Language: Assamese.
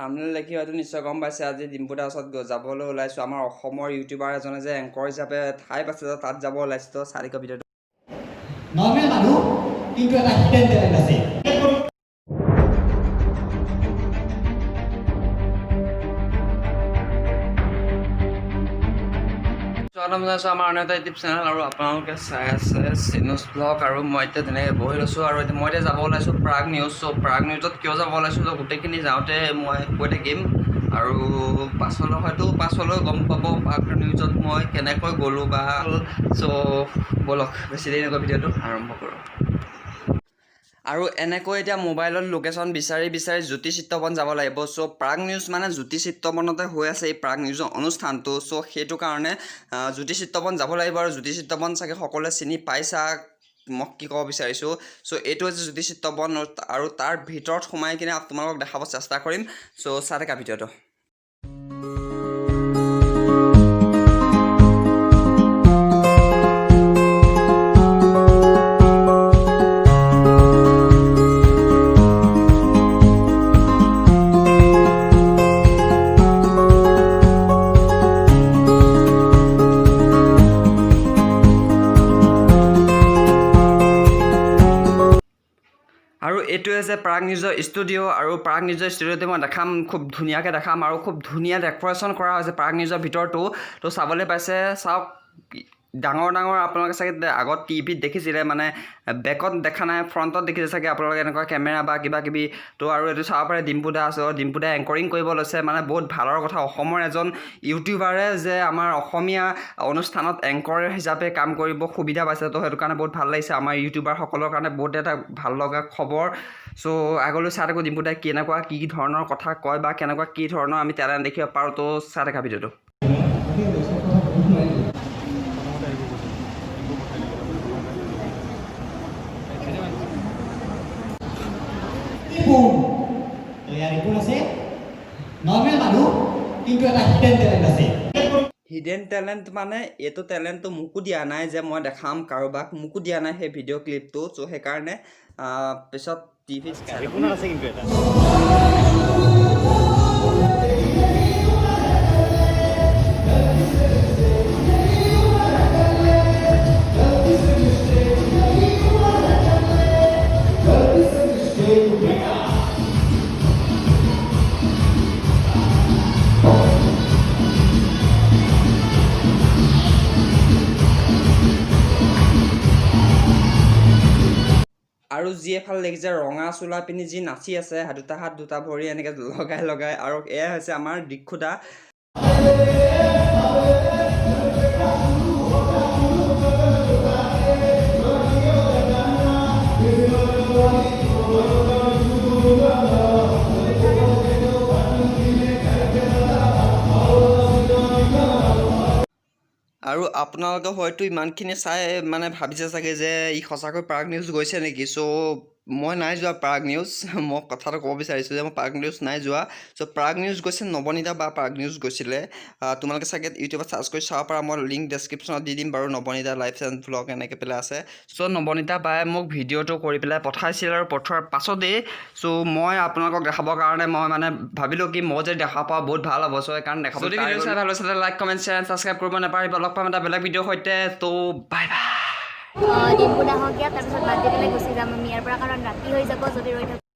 থাম্বনেল দেখি হয়তো নিশ্চয় গম পাইছে আজি ডিম্পুদাৰ ওচৰত যাবলৈ ওলাইছোঁ আমাৰ অসমৰ ইউটিউবাৰ এজনে যে এংকৰ হিচাপে ঠাই পাইছে তাত যাব ওলাইছোঁ তো চাৰিক ভিডিঅ'টো নৰ্মেল মানুহ কিন্তু এটা হিডেন টেলেন্ট আছে স্বাগতম জনাইছোঁ আমাৰ অন্য এটা ইউটিউব চেনেল আৰু আপোনালোকে চাই আছে চিনুছ ব্লগ আৰু মই এতিয়া তেনেকৈ বহি লৈছোঁ আৰু মই এতিয়া যাব ওলাইছোঁ প্ৰাগ নিউজ চ' প্ৰাগ নিউজত কিয় যাব ওলাইছোঁ তো গোটেইখিনি যাওঁতে মই কৈ থাকিম আৰু পাছলৈ গম পাব প্ৰাগ নিউজত মই কেনেকৈ গ'লোঁ বা চ' ব'লক বেছি দেৰি নকৰি ভিডিঅ'টো আৰম্ভ কৰোঁ আৰু এনেকৈ এতিয়া মোবাইলত লোকেশ্যন বিচাৰি জ্যোতি চিত্ৰবন যাব লাগিব চ' প্ৰাগ নিউজ মানে জ্যোতি চিত্ৰবনতে হৈ আছে এই প্ৰাগ নিউজৰ অনুষ্ঠানটো চ' সেইটো কাৰণে জ্যোতি চিত্ৰবন যাব লাগিব আৰু জ্যোতি চিত্ৰবন চাগে সকলোৱে চিনি পাইছা মই কি ক'ব বিচাৰিছোঁ চ' এইটো হৈছে জ্যোতি চিত্ৰবন আৰু তাৰ ভিতৰত সোমাই কিনে তোমালোকক দেখাব চেষ্টা কৰিম চ' চাই থাকা ভিডিঅ'টো আৰু এইটোৱে হৈছে প্ৰাগ নিউজৰ ষ্টুডিঅ' আৰু প্ৰাগ নিউজৰ ষ্টুডিঅ'তে মই দেখাম খুব ধুনীয়াকৈ দেখাম আৰু খুব ধুনীয়া ডেক'ৰেশ্যন কৰা হৈছে প্ৰাগ নিউজৰ ভিতৰতো তো চাবলৈ পাইছে চাওক ডাঙৰ আপোনালোকে চাগে আগত টিভিত দেখিছিলে মানে বেকত দেখা নাই ফ্ৰণ্টত দেখিছে চাগে আপোনালোকে এনেকুৱা কেমেৰা বা কিবা কিবি তো আৰু এইটো চাব পাৰে ডিম্পুদা আছে ডিম্পুদা এংকৰিং কৰিব লৈছে মানে বহুত ভালৰ কথা অসমৰ এজন ইউটিউবাৰে যে আমাৰ অসমীয়া অনুষ্ঠানত এংকৰ হিচাপে কাম কৰিব সুবিধা পাইছে তো সেইটো কাৰণে বহুত ভাল লাগিছে আমাৰ ইউটিউবাৰসকলৰ কাৰণে বহুত এটা ভাল লগা খবৰ চ' আগলৈ চাই থাকোঁ ডিম্পুদাই কেনেকুৱা কি ধৰণৰ কথা কয় বা কেনেকুৱা কি ধৰণৰ আমি টেলেণ্ট দেখিব পাৰোঁ তো চাই থাকা ভিডিঅ'টো নৰ্মেল মানুহ কিন্তু এটা হিডেন টেলেন্ট আছে হিডেন টেলেণ্ট মানে এইটো টেলেণ্টটো মোকো দিয়া নাই যে মই দেখাম কাৰোবাক মোকো দিয়া নাই সেই ভিডিঅ' ক্লিপটো চ' সেইকাৰণে পিছত টিভিত আছে কিন্তু এটা আৰু যি এফালে দেখিছে ৰঙা চোলা পিন্ধি যি নাচি আছে দুটা হাত দুটা ভৰি এনেকৈ লগাই আৰু এয়া হৈছে আমাৰ দিক্ষুদা আৰু আপোনালোকে হয়তো ইমানখিনি চাই মানে ভাবিছে চাগে যে ই সঁচাকৈ প্ৰাগ নিউজ গৈছে নেকি চ' মই নাই যোৱা প্ৰাগ নিউজ মই কথাটো ক'ব বিচাৰিছোঁ যে মই প্ৰাগ নিউজ নাই যোৱা চ' প্ৰাগ নিউজ গৈছে নৱনীতা বা প্ৰাগ নিউজ গৈছিলে তোমালোকে চাগে ইউটিউবত চাৰ্চ কৰি চাব পাৰা মই লিংক ডেছক্ৰিপশ্যনত দি দিম বাৰু নৱনীতা লাইফ এণ্ড ভ্লগ এনেকৈ পেলাই আছে চ' নৱনীতা বাই মোক ভিডিঅ'টো কৰি পেলাই পঠাইছিল আৰু পঠোৱাৰ পাছতেই চ' মই আপোনালোকক দেখাবৰ কাৰণে মই মানে ভাবিলোঁ কি মই যদি দেখা পাওঁ বহুত ভাল হ'ব চ' সেইকাৰণে দেখাব যদি ভিডিঅ' চাই ভাল হৈছে লাইক কমেণ্ট শ্বেয়াৰ ছাবস্ক্ৰাইব কৰিব নাপাৰিব লগ পাম এটা বেলেগ ভিডিঅ' সৈতে ত' বাই বাই ডিম্পুদা হওক ইয়াত তাৰপিছত বাদ দি পেলাই গুচি যাম আমি ইয়াৰ পৰা কাৰণ ৰাতি হৈ যাব যদি ৰৈ থাকোঁ